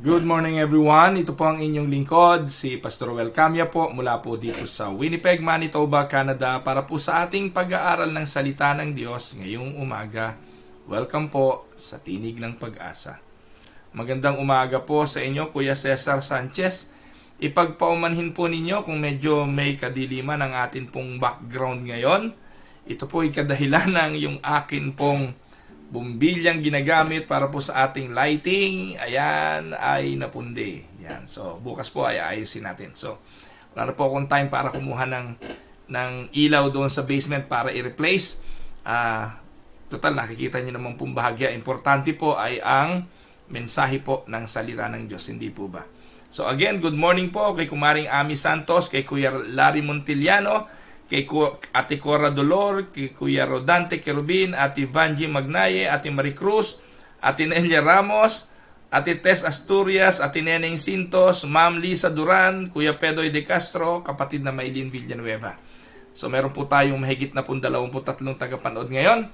Good morning everyone. Ito po ang inyong lingkod, si Pastor Wel Camia po mula po dito sa Winnipeg, Manitoba, Canada para po sa ating pag-aaral ng salita ng Diyos ngayong umaga. Welcome po sa Tinig ng Pag-asa. Magandang umaga po sa inyo, Kuya Cesar Sanchez. Ipagpaumanhin po ninyo kung medyo may kadiliman ang atin pong background ngayon. Ito po ay kadahilan ng yung akin pong bumbilyang ginagamit para po sa ating lighting, ayan, ay napundi. Yan. So, bukas po ay ayusin natin. So, wala na po akong time para kumuha ng ilaw doon sa basement para i-replace. Total, nakikita nyo naman pong bahagya. Importante po ay ang mensahe po ng salita ng Diyos, hindi po ba? So, again, good morning po kay Kumaring Ami Santos, kay Kuya Larry Montiliano, kay Ate Cora Dolor, kay Kuya Rodante Kerubin, Ate Vanji Magnaye, Ate Maricruz, Ate Nelia Ramos, Ate Tess Asturias, Ate Neneng Sintos, Ma'am Lisa Duran, Kuya Pedoy De Castro, kapatid na Maylin Villanueva. So meron po tayong mahigit na 23 tagapanood ngayon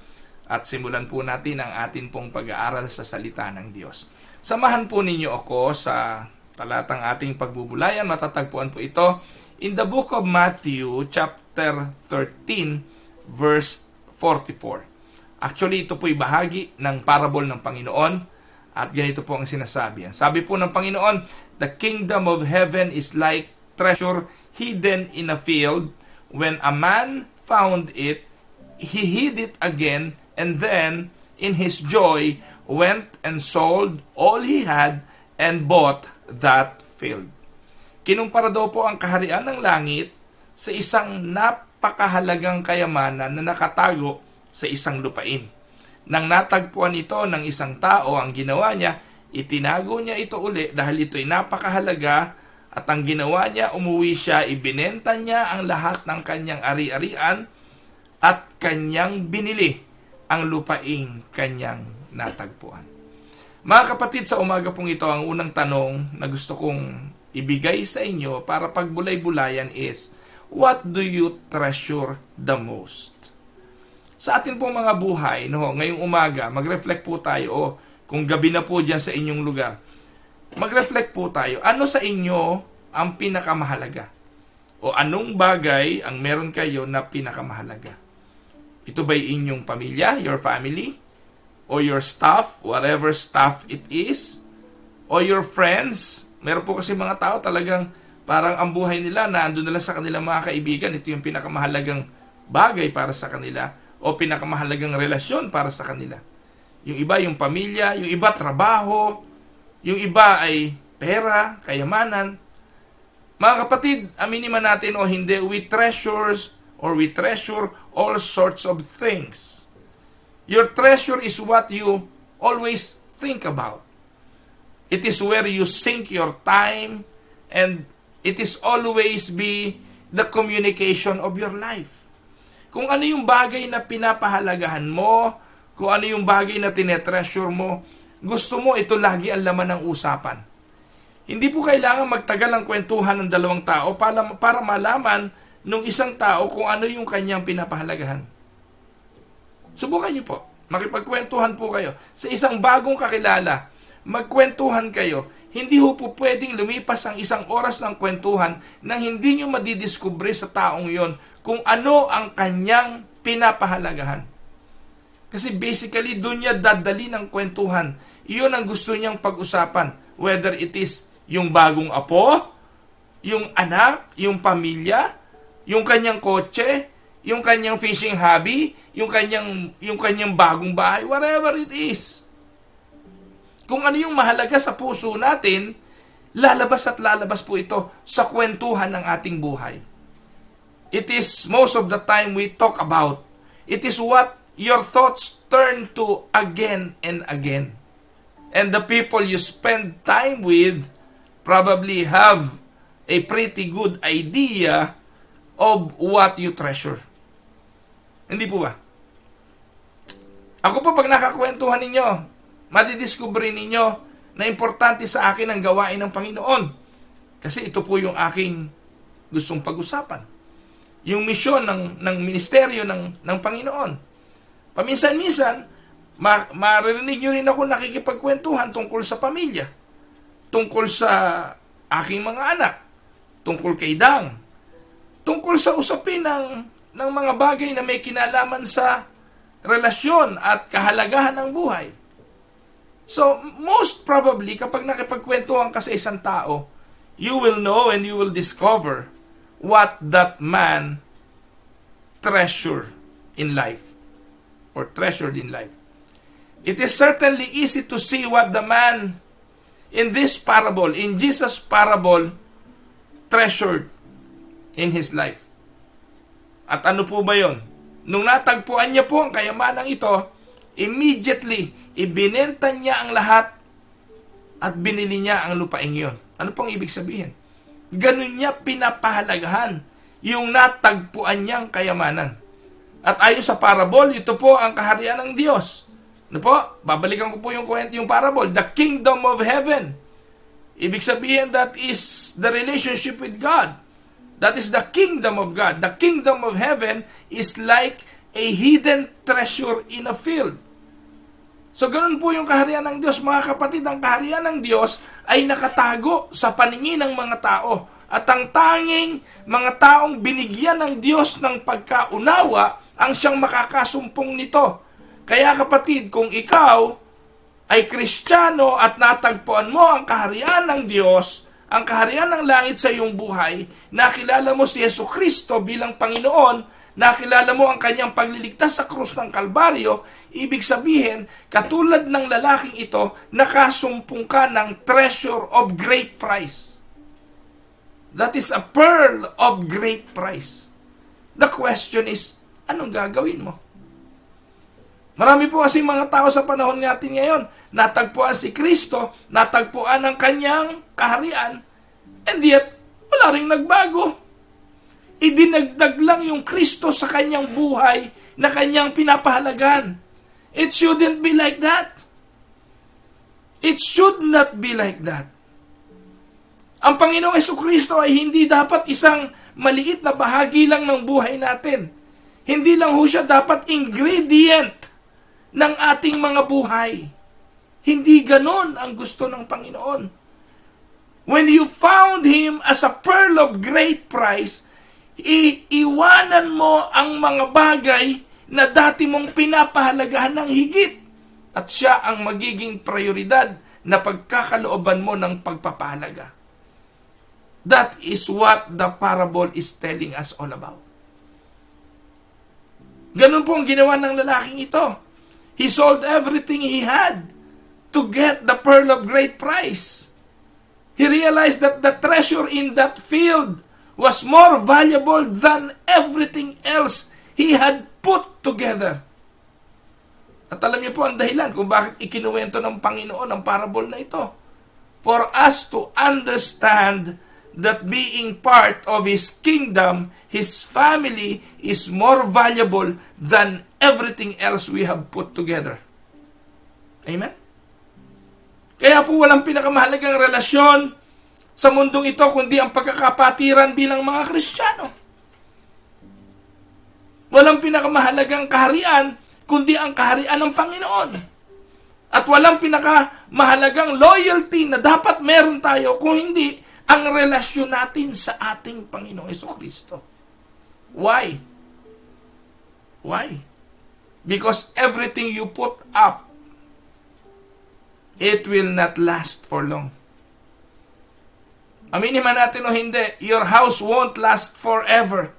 at simulan po natin ang atin pong pag-aaral sa salita ng Diyos. Samahan po ninyo ako sa talatang ating pagbubulayan. Matatagpuan po ito in the book of Matthew, chapter 13, verse 44. Actually, ito po'y bahagi ng parable ng Panginoon at ganito po ang sinasabi. Sabi po ng Panginoon, the kingdom of heaven is like treasure hidden in a field. When a man found it, he hid it again, and then, in his joy, went and sold all he had and bought that field. Kinumpara daw po ang kaharian ng langit sa isang napakahalagang kayamanan na nakatago sa isang lupain. Nang natagpuan ito ng isang tao ang ginawa niya, itinago niya ito uli dahil ito'y napakahalaga at ang ginawa niya, umuwi siya, ibinenta niya ang lahat ng kanyang ari-arian at kanyang binili ang lupaing kanyang natagpuan. Mga kapatid, sa umaga pong ito, ang unang tanong na gusto kong ibigay sa inyo para pagbulay-bulayan is, what do you treasure the most? Sa atin pong mga buhay, ngayong umaga, mag-reflect po tayo, kung gabi na po dyan sa inyong lugar, mag-reflect po tayo, ano sa inyo ang pinakamahalaga? O anong bagay ang meron kayo na pinakamahalaga? Ito ba'y inyong pamilya, your family? O your staff, whatever staff it is? O your friends? Meron po kasi mga tao talagang parang ang buhay nila na andun na lang sa kanilang mga kaibigan. Ito yung pinakamahalagang bagay para sa kanila o pinakamahalagang relasyon para sa kanila. Yung iba, yung pamilya, yung iba, trabaho, yung iba ay pera, kayamanan. Mga kapatid, aminin man natin o hindi, we treasure all sorts of things. Your treasure is what you always think about. It is where you sink your time, and it is always be the communication of your life. Kung ano yung bagay na pinapahalagahan mo, kung ano yung bagay na tinetreasure mo, gusto mo ito lagi ang laman ng usapan. Hindi po kailangan magtagal ang kwentuhan ng dalawang tao para malaman ng isang tao kung ano yung kanyang pinapahalagahan. Subukan niyo po. Makipagkwentuhan po kayo. Sa isang bagong kakilala, magkwentuhan kayo. Hindi ho po pwedeng lumipas ang isang oras ng kwentuhan nang hindi nyo madidiskubre sa taong yon kung ano ang kanyang pinapahalagahan. Kasi basically, doon niya dadali ng kwentuhan. Iyon ang gusto niyang pag-usapan. Whether it is yung bagong apo, yung anak, yung pamilya, yung kanyang kotse, yung kanyang fishing hobby, yung kanyang bagong bahay, whatever it is. Kung ano yung mahalaga sa puso natin, lalabas at lalabas po ito sa kwentuhan ng ating buhay. It is most of the time we talk about. It is what your thoughts turn to again and again. And the people you spend time with probably have a pretty good idea of what you treasure. Hindi po ba? Ako po, pag nakakwentuhan ninyo, madidiscover ninyo na importante sa akin ang gawain ng Panginoon. Kasi ito po yung aking gustong pag-usapan. Yung misyon ng ministeryo ng Panginoon. Paminsan-minsan, maririnig nyo rin ako nakikipagkwentuhan tungkol sa pamilya. tungkol sa aking mga anak, tungkol kay Dang, tungkol sa usapin ng mga bagay na may kinalaman sa relasyon at kahalagahan ng buhay. So, most probably, kapag nakipagkwentuhan ka sa isang tao, you will know and you will discover what that man treasured in life. It is certainly easy to see what the man in this parable, in Jesus' parable, treasured in his life. At ano po ba yon? Nung natagpuan niya po ang kayamanang ito, immediately, ibinenta niya ang lahat at binili niya ang lupaing yon. Ano pong ibig sabihin? Ganun niya pinapahalagahan yung natagpuan niyang kayamanan. At ayon sa parable, ito po ang kaharian ng Diyos. Ano po? Babalikan ko po yung parable. The kingdom of heaven. Ibig sabihin, that is the relationship with God. That is the kingdom of God. The kingdom of heaven is like a hidden treasure in a field. So, ganun po yung kaharian ng Diyos. Mga kapatid, ang kaharian ng Diyos ay nakatago sa paningin ng mga tao. At ang tanging mga taong binigyan ng Diyos ng pagkaunawa ang siyang makakasumpong nito. Kaya kapatid, kung ikaw ay Kristiyano at natagpuan mo ang kaharian ng Diyos, ang kaharian ng langit sa iyong buhay, nakilala mo si Jesucristo bilang Panginoon, nakilala mo ang kanyang pagliligtas sa krus ng Kalbaryo, ibig sabihin, katulad ng lalaking ito, nakasumpong ka ng treasure of great price. That is a pearl of great price. The question is, anong gagawin mo? Marami po kasi mga tao sa panahon natin ngayon, natagpuan si Kristo, natagpuan ang kanyang kaharian, and yet, wala ring nagbago. Idinagdag lang yung Kristo sa kanyang buhay na kanyang pinapahalagan. It shouldn't be like that. It should not be like that. Ang Panginoong Jesucristo ay hindi dapat isang maliit na bahagi lang ng buhay natin. Hindi lang ho siya dapat ingredient ng ating mga buhay. Hindi ganon ang gusto ng Panginoon. When you found Him as a pearl of great price, iiwanan mo ang mga bagay na dati mong pinapahalagahan ng higit. At siya ang magiging prioridad na pagkakalooban mo ng pagpapahalaga. That is what the parable is telling us all about. Ganun po ang ginawa ng lalaking ito. He sold everything he had to get the pearl of great price. He realized that the treasure in that field was more valuable than everything else he had put together. At alam niyo po ang dahilan kung bakit ikinuwento ng Panginoon ang parable na ito. For us to understand that being part of His kingdom, His family, is more valuable than everything else we have put together. Amen? Kaya po walang pinakamahalagang relasyon sa mundong ito kundi ang pagkakapatiran bilang mga Kristiyano. Walang pinakamahalagang kaharian kundi ang kaharian ng Panginoon. At walang pinakamahalagang loyalty na dapat meron tayo kung hindi ang relasyon natin sa ating Panginoong Jesucristo. Why? Why? Because everything you put up, it will not last for long. Aminin man natin o hindi, your house won't last forever.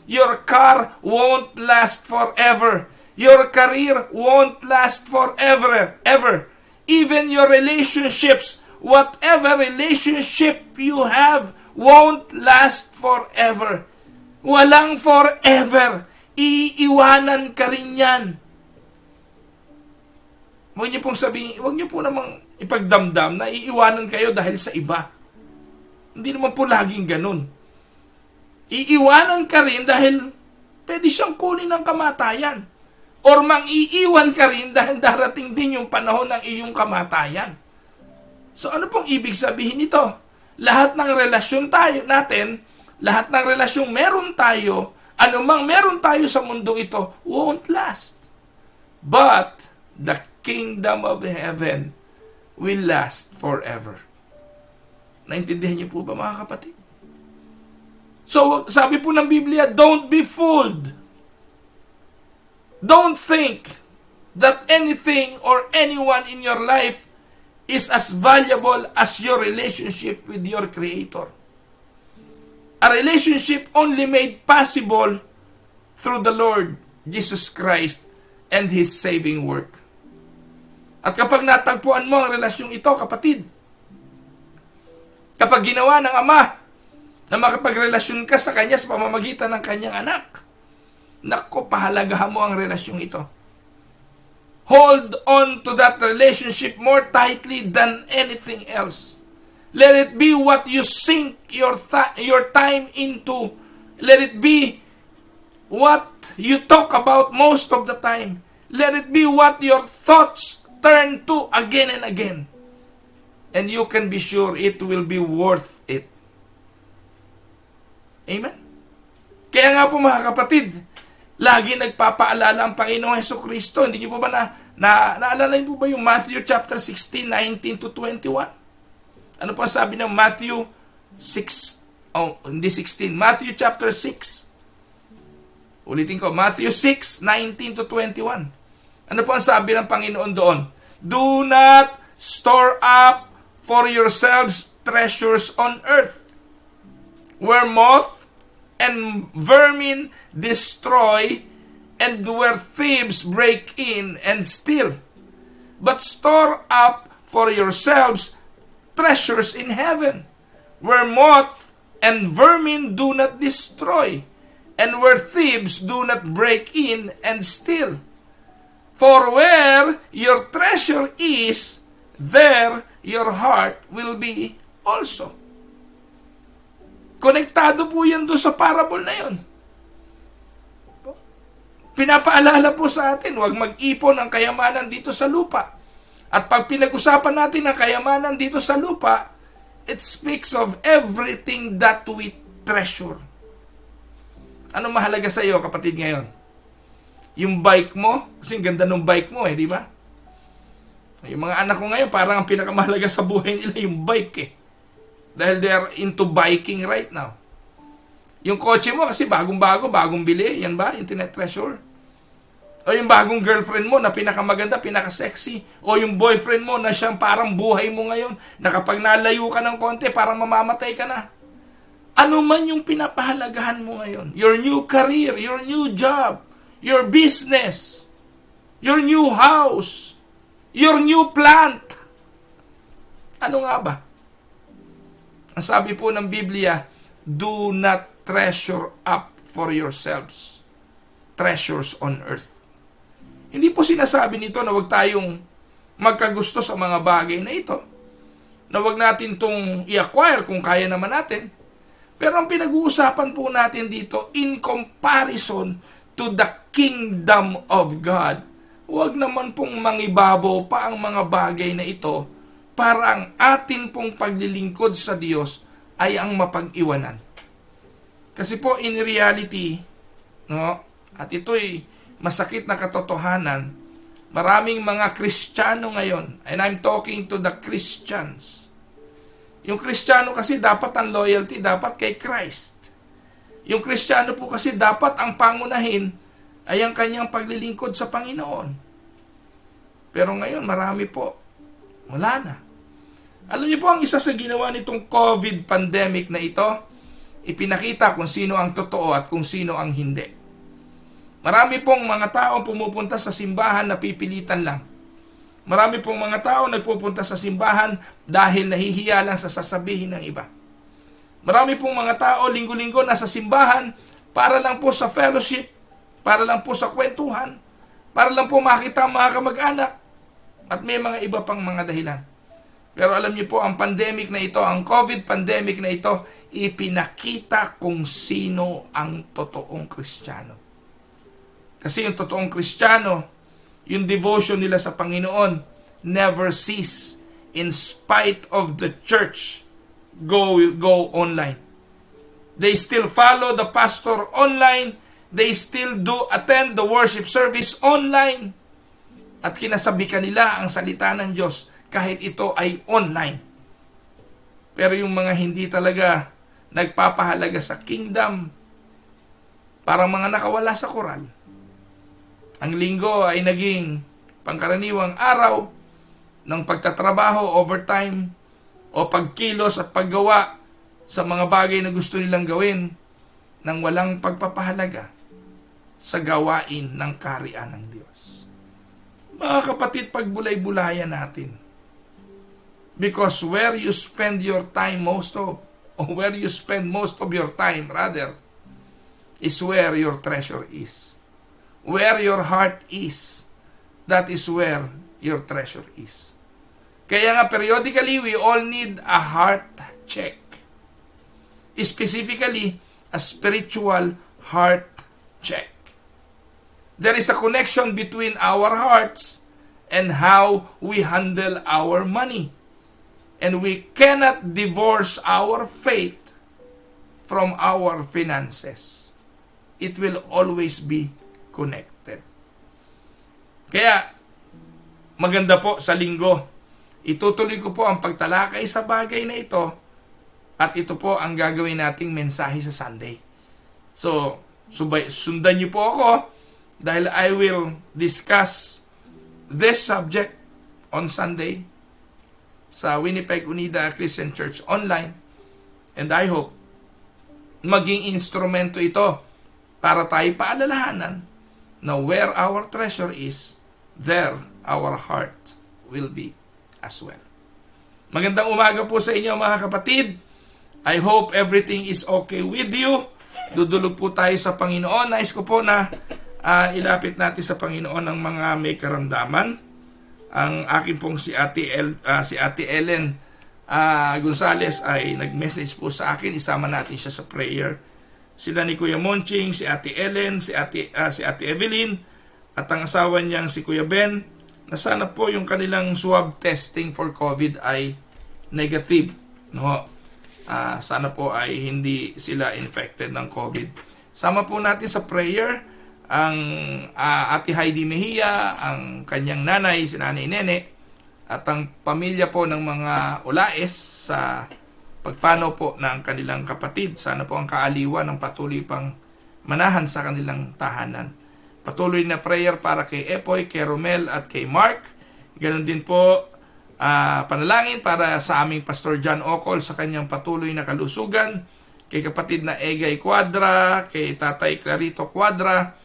Your car won't last forever. Your career won't last forever, ever. Even your relationships, whatever relationship you have, won't last forever. Walang forever. Iiwanan ka rin yan. Huwag niyo pong sabihin, huwag niyo po namang ipagdamdam na iiwanan kayo dahil sa iba. Hindi naman po laging ganun. Iiwanan ka rin dahil pwede siyang kunin ng kamatayan. Or mang-iiwan ka rin dahil darating din yung panahon ng iyong kamatayan. So ano pong ibig sabihin nito? Lahat ng relasyon natin, lahat ng relasyong meron tayo, anumang meron tayo sa mundong ito, won't last. But the kingdom of heaven will last forever. Naintindihan niyo po ba, mga kapatid? So, sabi po ng Biblia, don't be fooled. Don't think that anything or anyone in your life is as valuable as your relationship with your Creator. A relationship only made possible through the Lord Jesus Christ and His saving work. At kapag natagpuan mo ang relasyong ito, kapatid, kapag ginawa ng Ama na makapagrelasyon ka sa Kanya sa pamamagitan ng Kanyang anak, naku, pahalagahan mo ang relasyong ito. Hold on to that relationship more tightly than anything else. Let it be what you sink your time into. Let it be what you talk about most of the time. Let it be what your thoughts turn to again and again. And you can be sure it will be worth it. Amen? Kaya nga po, mga kapatid, lagi nagpapaalala ang Panginoong Jesucristo. Hindi niyo po ba naalala niyo po ba yung Matthew chapter 16, 19 to 21? Ano po sabi ng Matthew 6? Oh, hindi 16. Matthew chapter 6. Ulitin ko, Matthew 6, 19 to 21. Ano po ang sabi ng Panginoon doon? Do not store up for yourselves treasures on earth, where moth and vermin destroy, and where thieves break in and steal. But store up for yourselves treasures in heaven, where moth and vermin do not destroy, and where thieves do not break in and steal. For where your treasure is, there your heart will be also. Konektado po yan doon sa parable na yun. Pinapaalala po sa atin, huwag mag-ipon ng kayamanan dito sa lupa. At pag pinag-usapan natin ang kayamanan dito sa lupa, it speaks of everything that we treasure. Ano mahalaga sa iyo, kapatid, ngayon? Yung bike mo, kasi ganda ng bike mo, di ba? Yung mga anak ko ngayon, parang ang pinakamahalaga sa buhay nila yung bike eh. Dahil they are into biking right now. Yung kotse mo kasi bagong-bago, bagong bili, yan ba? Yung tinetreasure. O yung bagong girlfriend mo na pinakamaganda, pinaka-sexy. O yung boyfriend mo na siyang parang buhay mo ngayon, na kapag nalayo ka ng konti, parang mamamatay ka na. Ano man yung pinapahalagahan mo ngayon, your new career, your new job, your business, your new house, your new plant. Ano nga ba? Ang sabi po ng Biblia, do not treasure up for yourselves treasures on earth. Hindi po sinasabi nito na huwag tayong magkagusto sa mga bagay na ito. Na huwag natin itong i-acquire kung kaya naman natin. Pero ang pinag-uusapan po natin dito, in comparison to the kingdom of God, huwag naman pong mangibabaw pa ang mga bagay na ito para ang atin pong paglilingkod sa Diyos ay ang mapag-iwanan. Kasi po, in reality, no, at ito'y masakit na katotohanan, maraming mga Kristiyano ngayon, and I'm talking to the Christians. Yung Kristiyano kasi dapat ang loyalty, dapat kay Christ. Yung Kristiyano po kasi dapat ang pangunahin ay ang kanyang paglilingkod sa Panginoon. Pero ngayon, marami po, wala na. Alam niyo po, ang isa sa ginawa nitong COVID pandemic na ito, ipinakita kung sino ang totoo at kung sino ang hindi. Marami pong mga tao pumupunta sa simbahan na pipilitan lang. Marami pong mga tao nagpupunta sa simbahan dahil nahihiya lang sa sasabihin ng iba. Marami pong mga tao linggo-linggo nasa simbahan para lang po sa fellowship, para lang po sa kwentuhan, para lang po makita ang mga kamag-anak, at may mga iba pang mga dahilan. Pero alam niyo po, ang pandemic na ito, ang COVID pandemic na ito, ipinakita kung sino ang totoong Kristiyano. Kasi yung totoong Kristiyano, yung devotion nila sa Panginoon, never cease in spite of the church go online. They still follow the pastor online. They still do attend the worship service online. At kinasabikan nila ang salita ng Diyos kahit ito ay online. Pero yung mga hindi talaga nagpapahalaga sa kingdom, parang mga nakawala sa koral. Ang linggo ay naging pangkaraniwang araw ng pagtatrabaho, overtime, o pagkilos at paggawa sa mga bagay na gusto nilang gawin nang walang pagpapahalaga sa gawain ng kaharian ng Diyos. Mga kapatid, pagbulay-bulayan natin. Because where you spend your time where you spend most of your time, rather, is where your treasure is. Where your heart is, that is where your treasure is. Kaya nga, periodically, we all need a heart check. Specifically, a spiritual heart check. There is a connection between our hearts and how we handle our money. And we cannot divorce our faith from our finances. It will always be connected. Kaya, maganda po sa linggo, itutuloy ko po ang pagtalakay sa bagay na ito at ito po ang gagawin nating mensahe sa Sunday. So, sundan niyo po ako dahil I will discuss this subject on Sunday sa Winnipeg Unida Christian Church online, and I hope maging instrumento ito para tayo paalalahanan na where our treasure is, there our heart will be as well. Magandang umaga po sa inyo mga kapatid. I hope everything is okay with you. Dudulog po tayo sa Panginoon. Nais ko po na ilapit natin sa Panginoon ang mga may karamdaman. Ang akin pong si Ate Ellen Gonzales ay nag-message po sa akin. Isama natin siya sa prayer. Sila ni Kuya Monching, si Ate Ellen, si Ate Evelyn, at ang asawa niyang si Kuya Ben, na sana po yung kanilang swab testing for COVID ay negative. No? Sana po ay hindi sila infected ng COVID. Sama po natin sa prayer ang Ate Heidi Mejia, ang kanyang nanay, si Nanay Nene, at ang pamilya po ng mga Olaes sa pagpanaw po ng kanilang kapatid. Sana po ang kaaliwan ng patuloy pang manahan sa kanilang tahanan. Patuloy na prayer para kay Epoy, kay Romel at kay Mark. Ganon din po panalangin para sa aming Pastor John Ocol sa kanyang patuloy na kalusugan, kay kapatid na Egay Quadra, kay Tatay Clarito Quadra,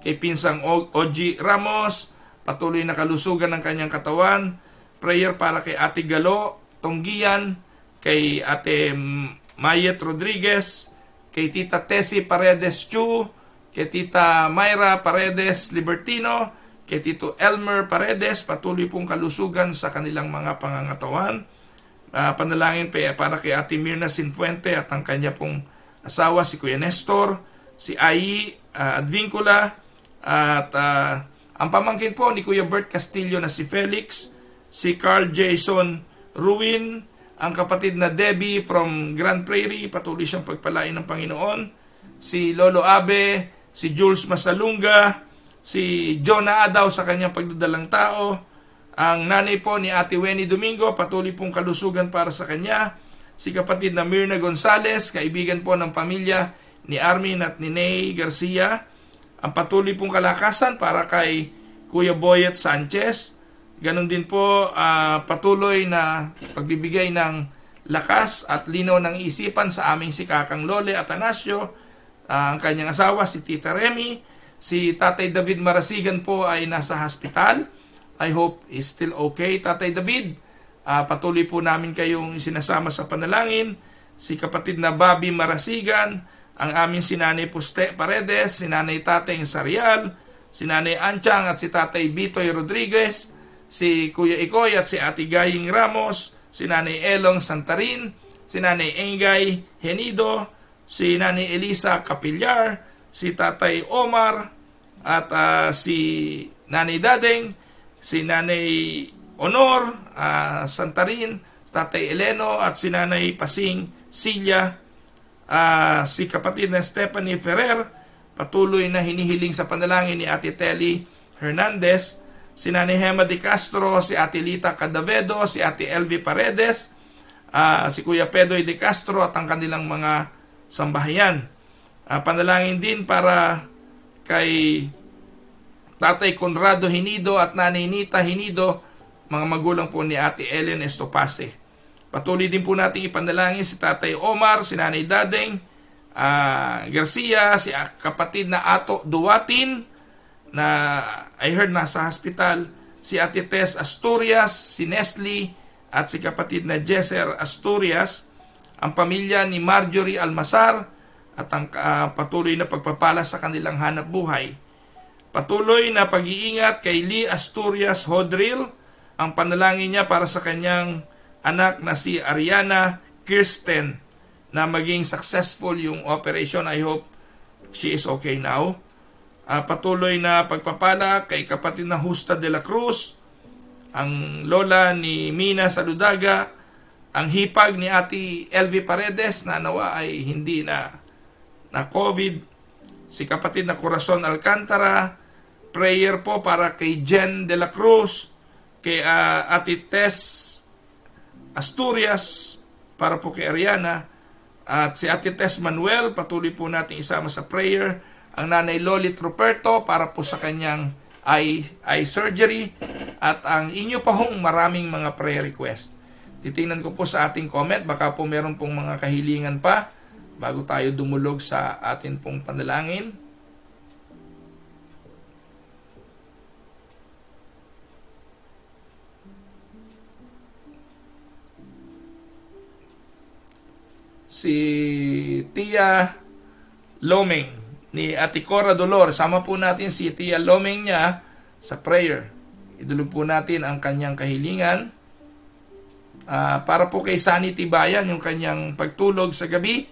kay Pinsang Oji Ramos, patuloy na kalusugan ng kanyang katawan. Prayer para kay Ate Galo Tonggian, kay Ate Mayet Rodriguez, kay Tita Tessie Paredes Chu, kay Tita Myra Paredes Libertino, kay Tito Elmer Paredes, patuloy pong kalusugan sa kanilang mga pangangatawan. Panalangin para kay Ate Mirna Sinfuente at ang kanya pong asawa, si Kuya Nestor, si Ai Advincula, at ang pamangkin po ni Kuya Bert Castillo na si Felix, si Carl Jason Ruin, ang kapatid na Debbie from Grand Prairie, patuloy siyang pagpalain ng Panginoon, si Lolo Abe, si Jules Masalunga, si Jonah Adaw sa kanyang pagdadalang tao, ang nanay po ni Ate Wenny Domingo, patuloy pong kalusugan para sa kanya, si kapatid na Mirna Gonzales, kaibigan po ng pamilya ni Armin at ni Ney Garcia, ang patuloy pong kalakasan para kay Kuya Boyet Sanchez. Ganon din po patuloy na pagbibigay ng lakas at linaw ng isipan sa aming si Kakang Lole Atanasio, ang kanyang asawa si Tita Remy, si Tatay David Marasigan po ay nasa hospital. I hope is still okay, Tatay David. Patuloy po namin kayong sinasama sa panalangin. Si kapatid na Bobby Marasigan, ang aming si Nanay Puste Paredes, si Nanay Tateng Sarial, si Nanay Anchang at si Tatay Bitoy Rodriguez, si Kuya Ikoy at si Ate Gaying Ramos, si Nanay Elong Santarin, si Nanay Engay Henido, si Nanay Elisa Capillar, si Tatay Omar, at si Nanay Dadeng, si Nanay Honor Santarin, si Tatay Eleno, at si Nanay Pasing Silya, si kapatid na Stephanie Ferrer, patuloy na hinihiling sa panalangin ni Ate Telly Hernandez, si Nanay Hema de Castro, si Ate Lita Cadavedo, si Ate Elvie Paredes, si Kuya Pedro de Castro at ang kanilang mga sambahayan. Panalangin din para kay Tatay Conrado Hinido at Nanay Nita Hinido, mga magulang po ni Ate Ellen Estopase. Patuloy din po natin ipanalangin si Tatay Omar, si Nanay Dadeng Garcia, si kapatid na Ato Duwatin na I heard nasa hospital, si Ate Tess Asturias, si Nestle at si kapatid na Jesser Asturias, ang pamilya ni Marjorie Almasar at ang patuloy na pagpapala sa kanilang hanap buhay. Patuloy na pag-iingat kay Lee Asturias Hodril, ang panalangin niya para sa kanyang anak na si Ariana Kirsten na maging successful yung operation. I hope she is okay now. Patuloy na pagpapala kay kapatid na Justa de la Cruz, ang lola ni Mina Saludaga, ang hipag ni Ate LV Paredes na nawa ay hindi na COVID, si kapatid na Corazon Alcantara, prayer po para kay Jen de la Cruz, kay Ate Tess Asturias, para po kay Ariana, at si Ate Tess Manuel, patuloy po natin isama sa prayer, ang Nanay Lolit Ruperto para po sa kanyang eye surgery, at ang inyo pa hong maraming mga prayer request. Titingnan ko po sa ating comment, baka po meron pong mga kahilingan pa bago tayo dumulog sa atin pong panalangin. Si Tia Lomeng ni Ate Cora Dolor, sama po natin si Tia Lomeng niya sa prayer. Idulog po natin ang kanyang kahilingan. Para po kay Sunny Tibayan, yung kanyang pagtulog sa gabi,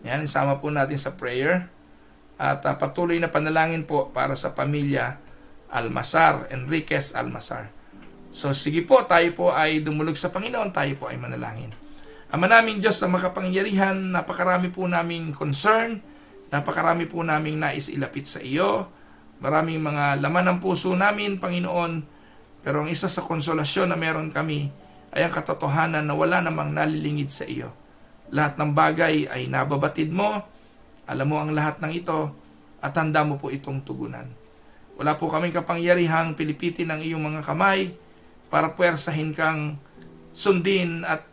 yan, sama po natin sa prayer. At patuloy na panalangin po para sa pamilya Almasar, Enriquez Almasar. So sige po, tayo po ay dumulog sa Panginoon, tayo po ay manalangin. Ama naming Diyos na makapangyarihan, napakarami po naming concern, napakarami po naming nais ilapit sa iyo. Maraming mga laman ng puso namin, Panginoon, pero ang isa sa konsolasyon na meron kami ay ang katotohanan na wala namang nalilingid sa iyo. Lahat ng bagay ay nababatid mo, alam mo ang lahat ng ito, at handa mo po itong tugunan. Wala po kaming kapangyarihang pilipitin ang iyong mga kamay para puwersahin kang sundin at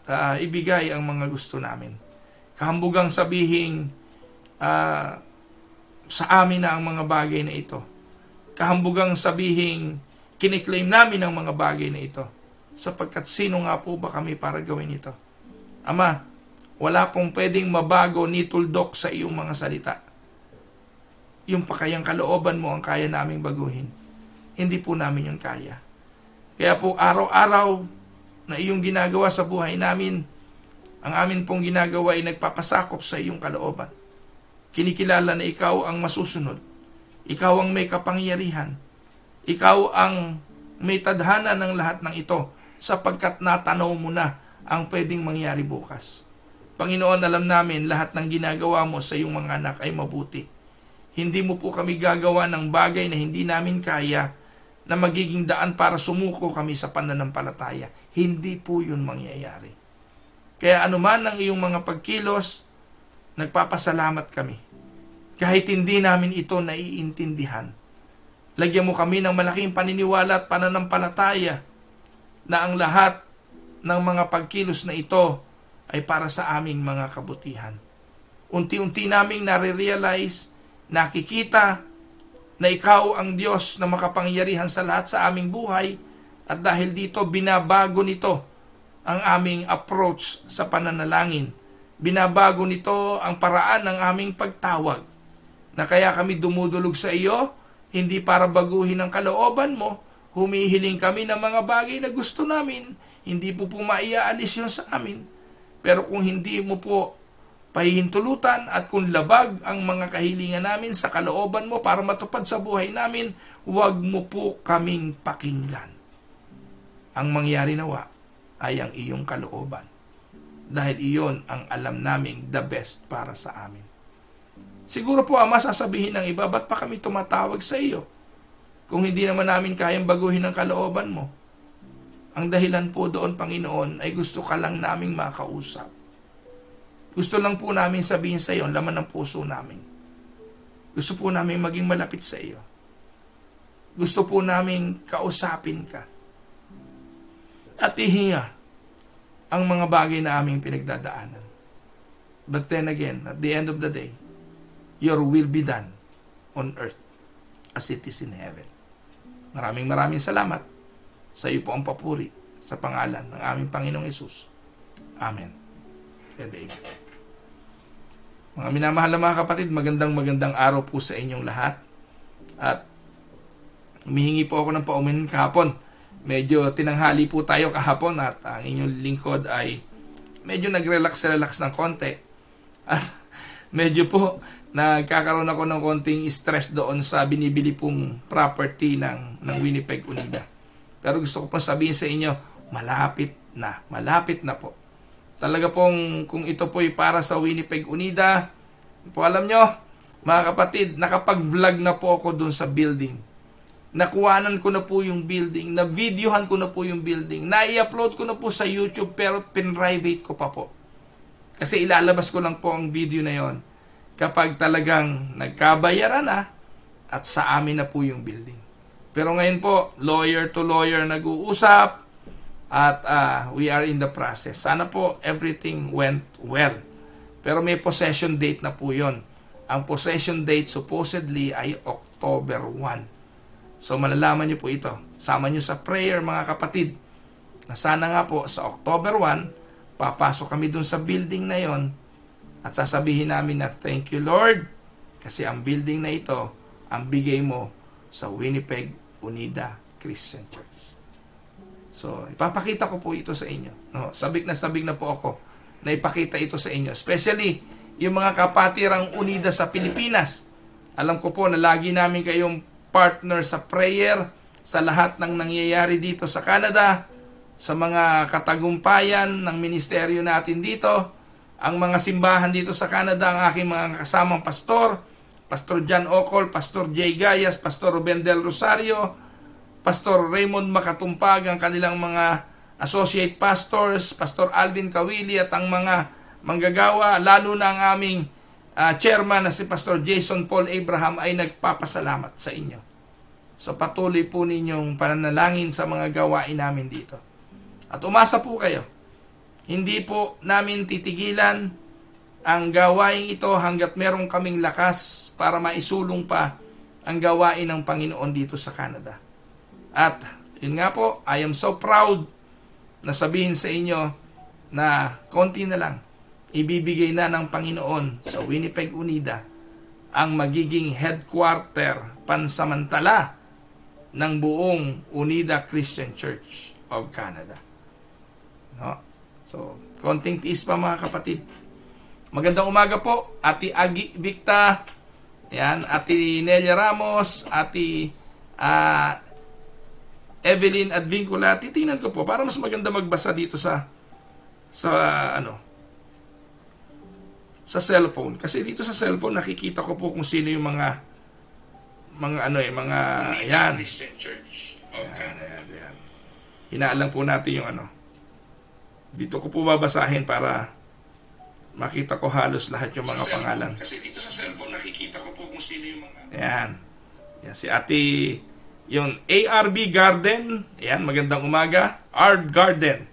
ibigay ang mga gusto namin. Kahambugang sabihin sa amin na ang mga bagay na ito. Kahambugang sabihin kiniklaim namin ang mga bagay na ito. Sapagkat sino nga po ba kami para gawin ito? Ama, wala pong pwedeng mabago ni tuldok sa iyong mga salita. Yung pakayang kalooban mo ang kaya naming baguhin. Hindi po namin yung kaya. Kaya po araw-araw na iyong ginagawa sa buhay namin, ang amin pong ginagawa ay nagpapasakop sa iyong kalooban. Kinikilala na ikaw ang masusunod. Ikaw ang may kapangyarihan. Ikaw ang may tadhana ng lahat ng ito sapagkat natanaw mo na ang pwedeng mangyari bukas. Panginoon, alam namin lahat ng ginagawa mo sa iyong mga anak ay mabuti. Hindi mo po kami gagawa ng bagay na hindi namin kaya na magiging daan para sumuko kami sa pananampalataya. Hindi po yun mangyayari. Kaya anuman ang iyong mga pagkilos, nagpapasalamat kami. Kahit hindi namin ito naiintindihan. Lagyan mo kami ng malaking paniniwala at pananampalataya na ang lahat ng mga pagkilos na ito ay para sa aming mga kabutihan. Unti-unti naming nare-realize, nakikita na ikaw ang Diyos na makapangyarihan sa lahat sa aming buhay at dahil dito binabago nito ang aming approach sa pananalangin. Binabago nito ang paraan ng aming pagtawag na kaya kami dumudulog sa iyo, hindi para baguhin ang kalooban mo, humihiling kami ng mga bagay na gusto namin, hindi po maiaalis yun sa amin. Pero kung hindi mo po pahihintulutan at kung labag ang mga kahilingan namin sa kalooban mo para matupad sa buhay namin, huwag mo po kaming pakinggan. Ang mangyari nawa ay ang iyong kalooban. Dahil iyon ang alam naming the best para sa amin. Siguro po, Ama, sasabihin ng iba, ba't pa kami tumatawag sa iyo? Kung hindi naman namin kayang baguhin ang kalooban mo. Ang dahilan po doon, Panginoon, ay gusto ka lang naming makausap. Gusto lang po namin sabihin sa iyo, laman ng puso namin. Gusto po namin maging malapit sa iyo. Gusto po namin kausapin ka. At ihinga ang mga bagay na aming pinagdadaanan. But then again, at the end of the day, your will be done on earth as it is in heaven. Maraming salamat. Sa iyo po ang papuri sa pangalan ng aming Panginoong Hesus. Amen. And amen. Mga minamahal na mga kapatid, magandang araw po sa inyong lahat. At humihingi po ako ng paumanhin kahapon. Medyo tinanghali po tayo kahapon at ang inyong lingkod ay medyo nag-relax ng konti. At medyo po nagkakaroon ako ng konting stress doon sa binibili pong property ng Winnipeg Unida. Pero gusto ko pong sabihin sa inyo, malapit na po. Talaga pong kung ito po ay para sa Winnipeg Unida, po alam nyo, mga kapatid, nakapag-vlog na po ako doon sa building. Nakuhanan ko na po yung building, na-videohan ko na po yung building, na-i-upload ko na po sa YouTube pero pin-private ko pa po. Kasi ilalabas ko lang po ang video na yon kapag talagang nagkabayaran na at sa amin na po yung building. Pero ngayon po, lawyer to lawyer nag-uusap at we are in the process. Sana po everything went well. Pero may possession date na po yon. Ang possession date supposedly ay October 1. So malalaman nyo po ito. Sama nyo sa prayer mga kapatid. Na sana nga po sa October 1, papasok kami dun sa building na yon at sasabihin namin na thank you Lord kasi ang building na ito ang bigay mo sa Winnipeg Unida Christian Church. So, ipapakita ko po ito sa inyo. No, sabik na po ako na ipakita ito sa inyo. Especially, yung mga kapatirang Unida sa Pilipinas. Alam ko po na lagi namin kayong partner sa prayer sa lahat ng nangyayari dito sa Canada, sa mga katagumpayan ng ministeryo natin dito, ang mga simbahan dito sa Canada, ang aking mga kasamang pastor, Pastor John Ocol, Pastor Jay Gayas, Pastor Ruben Del Rosario, Pastor Raymond Makatumpag, ang kanilang mga associate pastors, Pastor Alvin Kawili at ang mga manggagawa, lalo na ang aming chairman na si Pastor Jason Paul Abraham ay nagpapasalamat sa inyo. So patuloy po ninyong pananalangin sa mga gawain namin dito. At umasa po kayo. Hindi po namin titigilan ang gawain ito hanggat meron kaming lakas para maisulong pa ang gawain ng Panginoon dito sa Canada. At yun nga po, I am so proud na sabihin sa inyo na konti na lang, ibibigay na ng Panginoon sa Winnipeg Unida ang magiging headquarter pansamantala ng buong Unida Christian Church of Canada. No? So, konting tiis pa mga kapatid. Magandang umaga po, Ati Agi Victa, yan, Ati Nelia Ramos, Ati Evelyn Advincula. Titingnan ko po para mas maganda magbasa dito sa cellphone. Kasi dito sa cellphone nakikita ko po kung sino yung mga yan. Christian Church of Canada. Yan. Hinaalang po natin yung Dito ko po babasahin para makita ko halos lahat yung mga pangalan. Kasi dito sa cellphone nakikita ko po kung sino yung mga... Yan. Yan si Ate, yung ARB Garden. Yan, magandang umaga. Art Garden.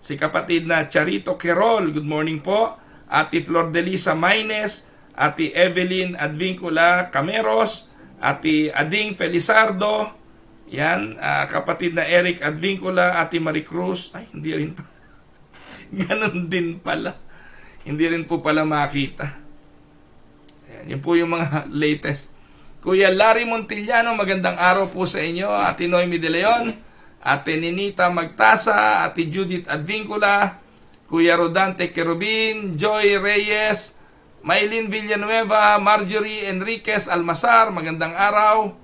Si kapatid na Charito Querol. Good morning po. Ate Flor de Lisa Maines. Ate Evelyn Advincula Cameros. Ate Ading Felizardo. Yan. Kapatid na Eric Advincula. Ate Maricruz. Ay, hindi rin pa. Ganon din pala. Hindi rin po pala makita. Ayan, yun po yung mga latest. Kuya Larry Montillano, magandang araw po sa inyo. Ate Noemi De Leon, Ate Ninita Magtasa, Ate Judith Advincula, Kuya Rodante Querubin, Joy Reyes, Maylin Villanueva, Marjorie Enriquez Almazar, magandang araw.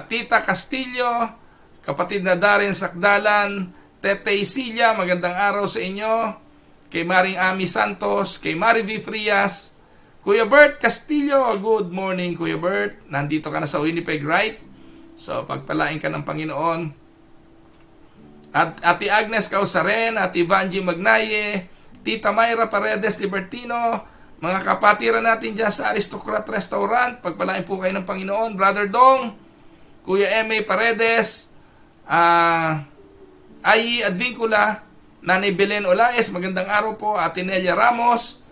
Tita Castillo, kapatid na Darren Sakdalan, Tete Isilia, magandang araw sa inyo. Kay Maring Ami Santos, kay Mari V. Frias, Kuya Bert Castillo, good morning Kuya Bert. Nandito ka na sa Winnipeg, right? So, pagpalain ka ng Panginoon. At Ate Agnes Causaren, Ate Vanji Magnaye, Tita Mayra Paredes Libertino, mga kapatiran natin dyan sa Aristocrat Restaurant, pagpalain po kayo ng Panginoon. Brother Dong, Kuya M.A. Paredes, Ayi Advincula, Nanay Belen Olaes, magandang araw po. Ate Nelia Ramos,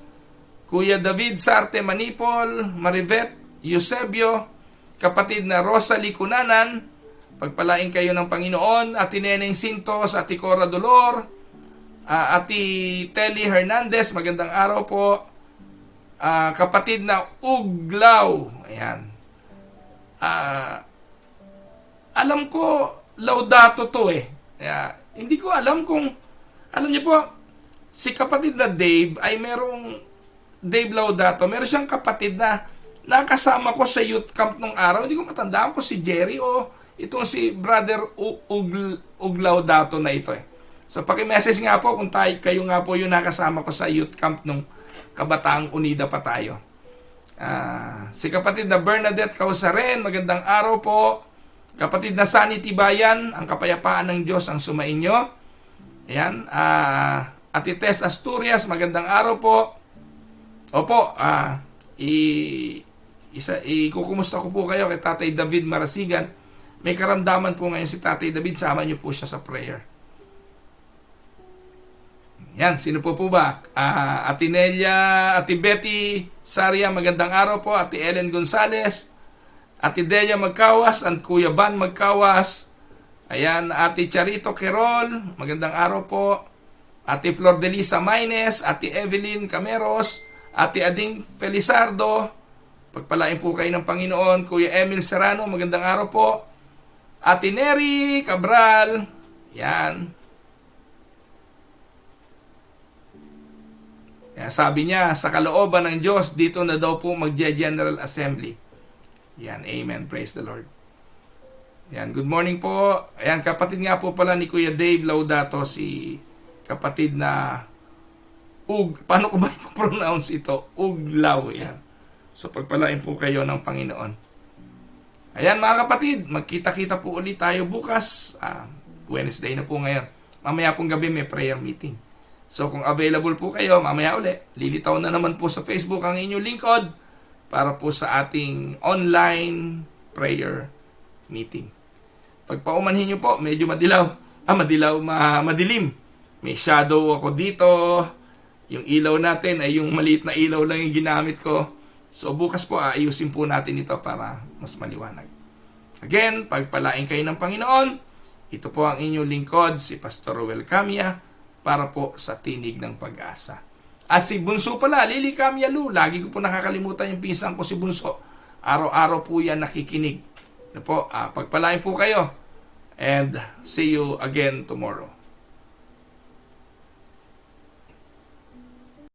Kuya David Sarte Manipol, Marivet Eusebio, kapatid na Rosalie Cunanan, pagpalain kayo ng Panginoon. Ate Neneng Sintos, Ate Cora Dolor, Ate Telly Hernandez, magandang araw po. Kapatid na Uglaw, ayan. Alam ko, Laudato to eh. Hindi ko alam kung, alam niyo po, si kapatid na Dave ay merong, Dave Laudato, meron siyang kapatid na nakasama ko sa youth camp nung araw. Hindi ko matandaan ko si Jerry o itong si Brother Uglaudato na ito eh. So paki-message nga po kung kayo nga po yung nakasama ko sa youth camp nung Kabataang Unida pa tayo. Si kapatid na Bernadette Causaren, magandang araw po. Kapatid na Sunny Tibayan, ang kapayapaan ng Diyos ang sumainyo. Ayan. Ate Tess Asturias, magandang araw po. Opo, ikukumusta ko po kayo kay Tatay David Marasigan. May karamdaman po ngayon si Tatay David, sama niyo po siya sa prayer. Yan, sino po ba? Ate Nelia, Ate Betty Saria, magandang araw po. Ate Ellen Gonzales, Ate Delia Magkawas, at Kuya Ban Magkawas. Ayan, Ate Charito Querol, magandang araw po. Ate Flor de Lisa Maines, Ate Evelyn Cameros, Ate Ading Felizardo, pagpalain po kayo ng Panginoon. Kuya Emil Serrano, magandang araw po. Ate Neri Cabral, yan. Sabi niya, sa kalooban ng Diyos, dito na daw po magje-General Assembly. Yan, amen, praise the Lord. Yan, good morning po. Ayan, kapatid nga po pala ni Kuya Dave Laudato, si kapatid na paano ko ba i-pronounce ito? Uglaw, yan. So, pagpalain po kayo ng Panginoon. Ayan, mga kapatid, magkita-kita po ulit tayo bukas. Wednesday na po ngayon. Mamaya pong gabi may prayer meeting. So kung available po kayo, mamaya ulit, lilitaw na naman po sa Facebook ang inyong lingkod para po sa ating online prayer meeting. Pagpaumanhin nyo po, medyo madilim. May shadow ako dito. Yung ilaw natin ay yung maliit na ilaw lang yung ginamit ko. So bukas po, ayusin po natin ito para mas maliwanag. Again, pagpalain kayo ng Panginoon. Ito po ang inyong lingkod, si Pastor Roel Camia, para po sa Tinig ng Pag-asa. Si Bunso pala, Lily Camyalu, lagi ko po nakakalimutan yung pinsan ko si Bunso. Araw-araw po yan nakikinig. Pagpalain po kayo. And see you again tomorrow.